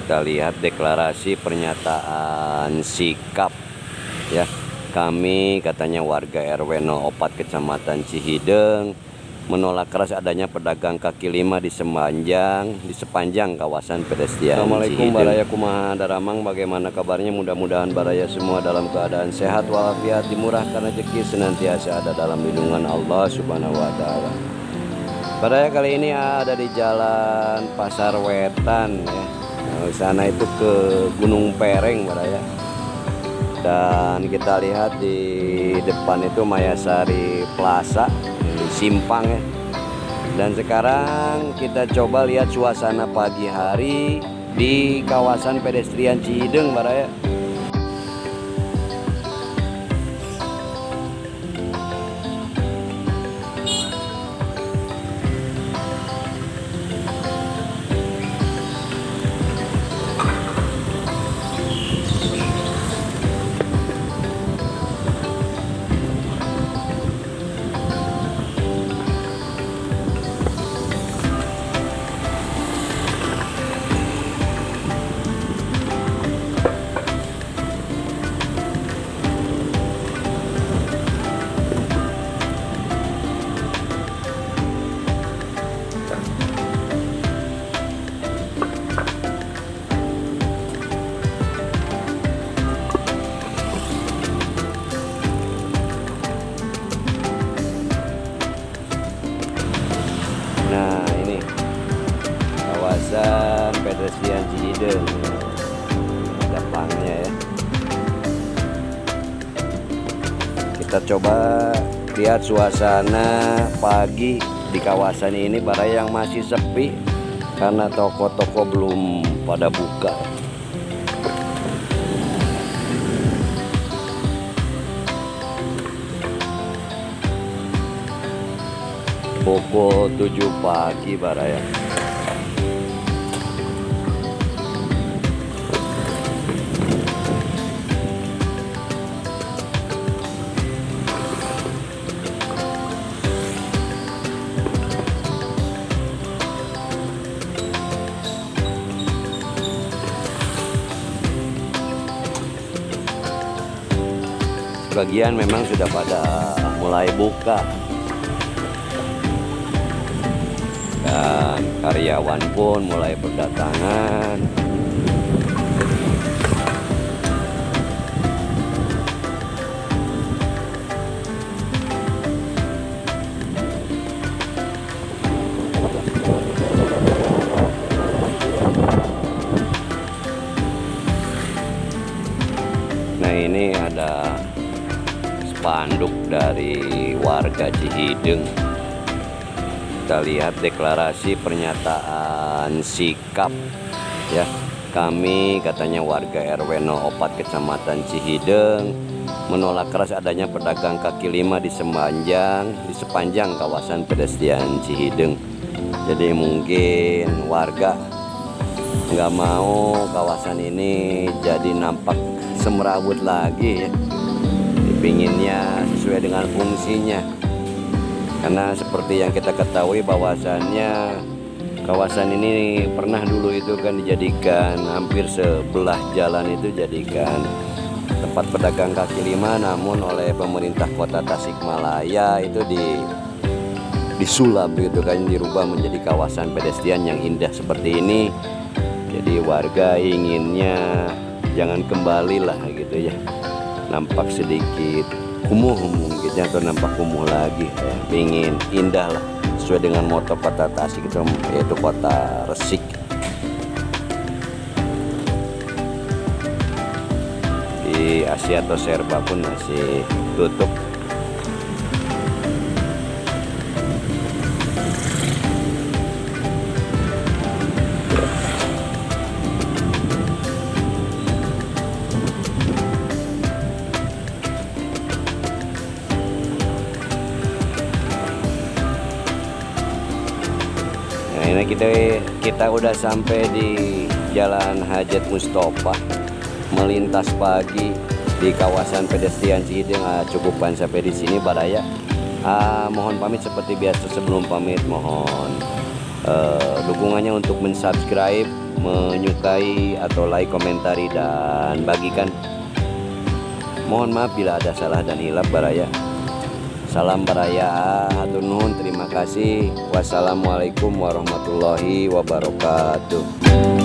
Kita lihat deklarasi pernyataan sikap ya. Kami katanya warga RW 04 Kecamatan Cihideng menolak keras adanya pedagang kaki lima di sepanjang kawasan pedestrian. Assalamualaikum baraya kumaha daramang, bagaimana kabarnya? Mudah-mudahan baraya semua dalam keadaan sehat walafiat, dimurahkan rezeki, senantiasa ada dalam lindungan Allah Subhanahu wa taala. Baraya kali ini ada di Jalan Pasar Wetan ya. Nah, sana itu ke Gunung Pereng baraya. Dan kita lihat di depan itu Mayasari Plaza, simpang ya. Dan sekarang kita coba lihat suasana pagi hari di kawasan pedestrian Cihideng baraya. Nah ini kawasan pedestrian Cihideng depannya ya. Kita coba lihat suasana pagi di kawasan ini baraya yang masih sepi karena toko-toko belum pada buka. Pukul 7 pagi baraya. Sebagian memang sudah pada mulai buka. Dan karyawan pun mulai berdatangan. Nah ini ada spanduk dari warga Cihideng. Kita lihat deklarasi pernyataan sikap ya. Kami katanya warga RW 04 Kecamatan Cihideng menolak keras adanya pedagang kaki lima di sepanjang kawasan pedestrian Cihideng. Jadi mungkin warga nggak mau kawasan ini jadi nampak semrawut lagi ya. Dipinginnya sesuai dengan fungsinya. Karena seperti yang kita ketahui bahwasannya kawasan ini pernah dulu itu kan dijadikan hampir sebelah jalan itu jadikan tempat pedagang kaki lima, namun oleh pemerintah kota Tasikmalaya itu disulap gitu kan, dirubah menjadi kawasan pedestrian yang indah seperti ini. Jadi warga inginnya jangan kembali lah gitu ya, nampak sedikit kumuh mungkin atau nampak kumuh lagi ya. Ingin indah lah sesuai dengan moto kota Tasik itu, yaitu kota resik. Di Asia atau Serba pun masih tutup. Ini kita udah sampai di Jalan Hajat Mustofa, melintas pagi di kawasan pedestrian Cihideng. Cukupan sampai di sini baraya. Mohon pamit seperti biasa. Sebelum pamit mohon dukungannya untuk mensubscribe, menyukai atau like, komentari, dan bagikan. Mohon maaf bila ada salah dan hilap baraya. Salam baraya, hatur nuhun, terima kasih. Wassalamualaikum warahmatullahi wabarakatuh.